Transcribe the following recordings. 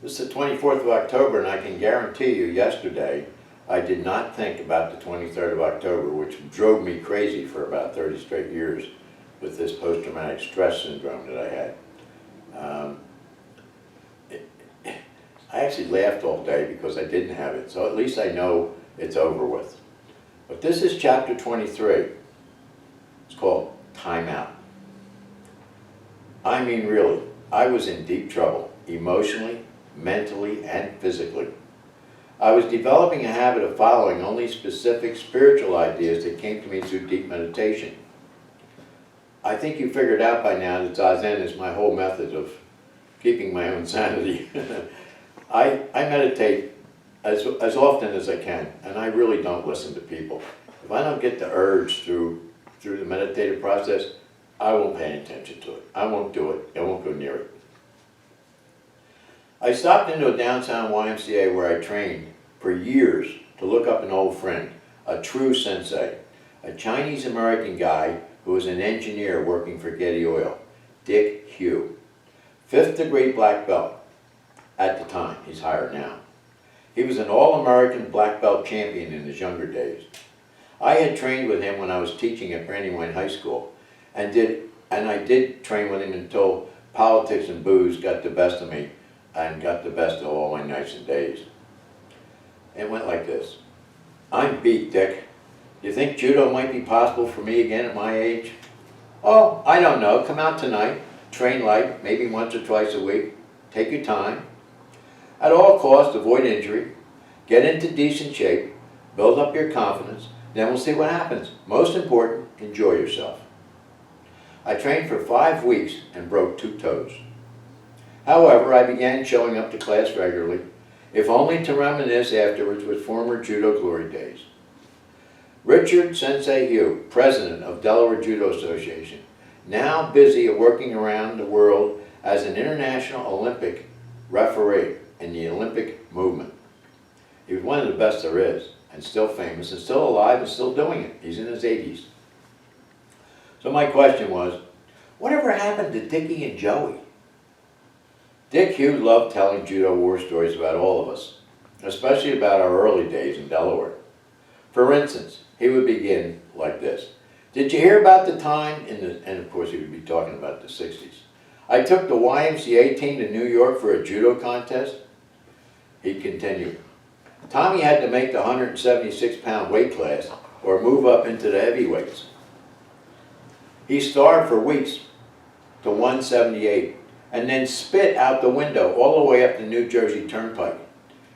This is the 24th of October, and I can guarantee you yesterday I did not think about the 23rd of October, which drove me crazy for about 30 straight years with this post-traumatic stress syndrome that I had. I actually laughed all day because I didn't have it, so at least I know it's over with. But this is chapter 23. It's called Time Out. I mean, really, I was in deep trouble, emotionally, mentally, and physically. I was developing a habit of following only specific spiritual ideas that came to me through deep meditation. I think you figured out by now that Zazen is my whole method of keeping my own sanity. I meditate as often as I can, and I really don't listen to people. If I don't get the urge through the meditative process, I won't pay any attention to it. I won't do it. I won't go near it. I stopped into a downtown YMCA where I trained for years to look up an old friend, a true sensei, a Chinese-American guy who was an engineer working for Getty Oil, Dick Hugh. 5th degree black belt at the time. He's higher now. He was an all-American black belt champion in his younger days. I had trained with him when I was teaching at Brandywine High School, and I did train with him until politics and booze got the best of me and got the best of all my nights and days. It went like this. I'm beat, Dick. You think judo might be possible for me again at my age? Oh, I don't know. Come out tonight, train light, maybe once or twice a week. Take your time. At all costs, avoid injury. Get into decent shape. Build up your confidence. Then we'll see what happens. Most important, enjoy yourself. I trained for 5 weeks and broke 2 toes. However, I began showing up to class regularly, if only to reminisce afterwards with former judo glory days. Richard Sensei Hugh, president of Delaware Judo Association, now busy working around the world as an international Olympic referee in the Olympic movement. He was one of the best there is, and still famous, and still alive, and still doing it. He's in his 80s. So my question was, whatever happened to Dickie and Joey? Dick Hugh loved telling judo war stories about all of us, especially about our early days in Delaware. For instance, he would begin like this. Did you hear about the time, and of course he would be talking about the 60s, I took the YMCA team to New York for a judo contest? He'd continue. Tommy had to make the 176-pound weight class or move up into the heavyweights. He starved for weeks to 178 and then spit out the window all the way up the New Jersey Turnpike.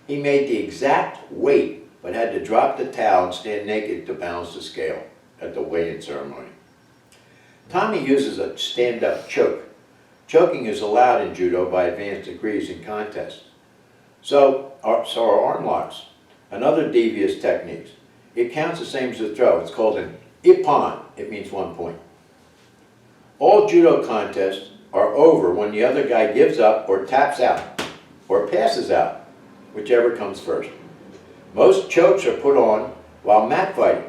He made the exact weight but had to drop the towel and stand naked to balance the scale at the weigh-in ceremony. Tommy uses a stand-up choke. Choking is allowed in judo by advanced degrees in contests. So are arm locks and other devious techniques. It counts the same as a throw. It's called an ippon. It means 1 point. All judo contests are over when the other guy gives up or taps out or passes out, whichever comes first. Most chokes are put on while mat fighting.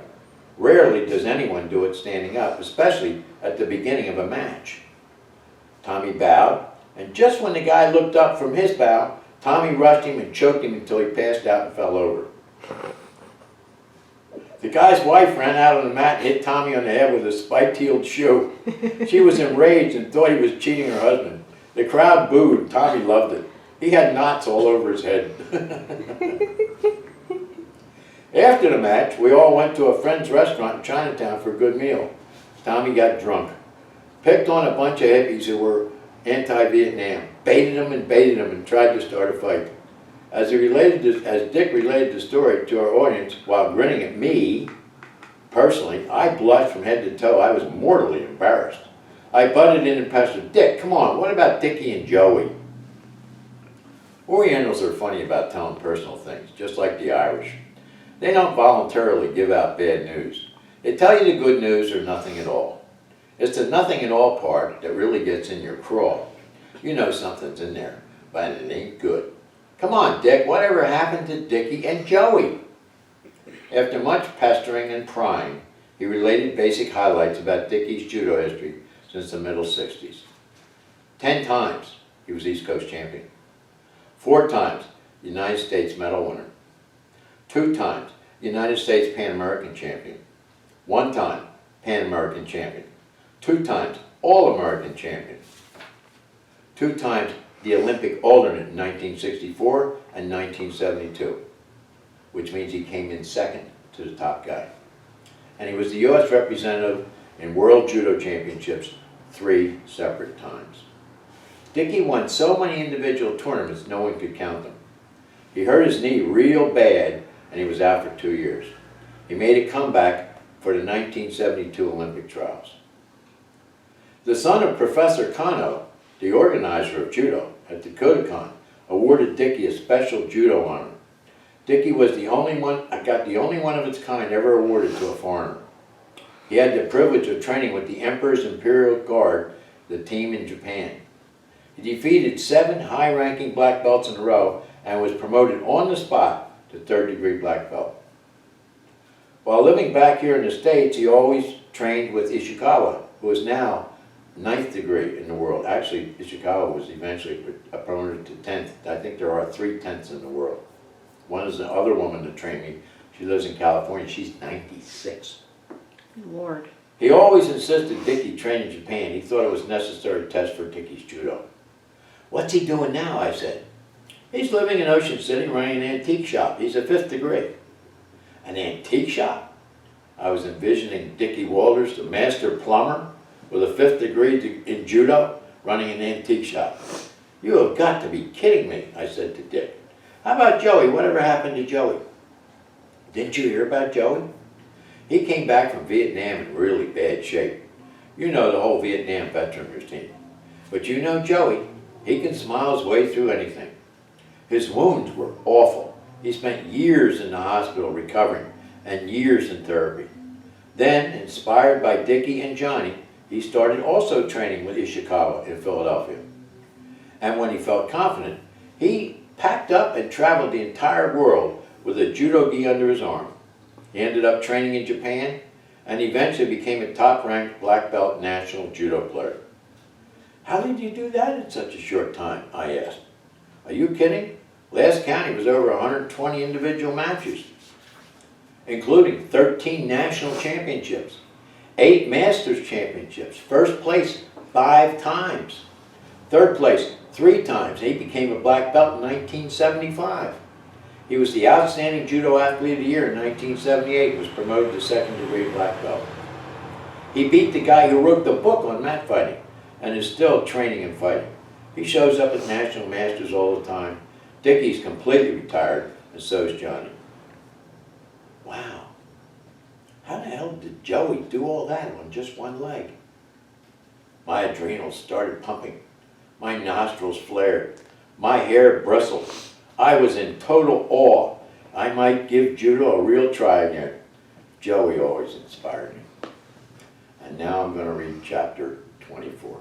Rarely does anyone do it standing up, especially at the beginning of a match. Tommy bowed, and just when the guy looked up from his bow, Tommy rushed him and choked him until he passed out and fell over. The guy's wife ran out on the mat and hit Tommy on the head with a spiked-heeled shoe. She was enraged and thought he was cheating her husband. The crowd booed, and Tommy loved it. He had knots all over his head. After the match, we all went to a friend's restaurant in Chinatown for a good meal. Tommy got drunk, picked on a bunch of hippies who were anti-Vietnam, baited them and tried to start a fight. As Dick related the story to our audience while grinning at me, personally, I blushed from head to toe. I was mortally embarrassed. I butted in and pestered, Dick, come on, what about Dickie and Joey? Orientals are funny about telling personal things, just like the Irish. They don't voluntarily give out bad news. They tell you the good news or nothing at all. It's the nothing at all part that really gets in your craw. You know something's in there, but it ain't good. Come on, Dick, whatever happened to Dickie and Joey? After much pestering and prying, he related basic highlights about Dickie's judo history since the middle 60s. 10 times he was East Coast champion. 4 times United States medal winner. 2 times United States Pan American champion. 1 time Pan American champion. 2 times All-American champion. 2 times the Olympic alternate in 1964 and 1972, which means he came in second to the top guy. And he was the U.S. representative in World Judo Championships 3 separate times. Dickey won so many individual tournaments no one could count them. He hurt his knee real bad and he was out for 2 years. He made a comeback for the 1972 Olympic trials. The son of Professor Kano, the organizer of judo at the Kodokan, awarded Dickey a special judo honor. Dickey was the only one of its kind ever awarded to a foreigner. He had the privilege of training with the Emperor's Imperial Guard, the team in Japan. He defeated 7 high-ranking black belts in a row and was promoted on the spot to 3rd-degree black belt. While living back here in the States, he always trained with Ishikawa, who is now 9th degree in the world. Actually, Ishikawa was eventually promoted to 10th. I think there are 3 10ths in the world. One is the other woman that trained me. She lives in California. She's 96. Lord. He always insisted Dickey train in Japan. He thought it was necessary to test for Dickey's judo. "What's he doing now?" I said. "He's living in Ocean City, running an antique shop. He's a 5th degree." An antique shop? I was envisioning Dickey Walters, the master plumber, with a 5th degree in judo, running an antique shop. "You have got to be kidding me," I said to Dick. "How about Joey? Whatever happened to Joey?" "Didn't you hear about Joey? He came back from Vietnam in really bad shape. You know the whole Vietnam veteran routine. But you know Joey, he can smile his way through anything. His wounds were awful. He spent years in the hospital recovering and years in therapy. Then, inspired by Dickey and Johnny, he started also training with Ishikawa in Philadelphia. And when he felt confident, he packed up and traveled the entire world with a judo gi under his arm. He ended up training in Japan and eventually became a top-ranked black belt national judo player. "How did you do that in such a short time?" I asked. "Are you kidding? Last count, he was over 120 individual matches, including 13 national championships, 8 Masters championships, 1st place 5 times, 3rd place 3 times. He became a black belt in 1975. He was the outstanding judo athlete of the year in 1978 and was promoted to 2nd degree black belt. He beat the guy who wrote the book on mat fighting and is still training and fighting. He shows up at national masters all the time. Dickey's completely retired, and so is Johnny." Wow. How the hell did Joey do all that on just one leg? My adrenals started pumping. My nostrils flared. My hair bristled. I was in total awe. I might give judo a real try again. Joey always inspired me. And now I'm going to read chapter 24.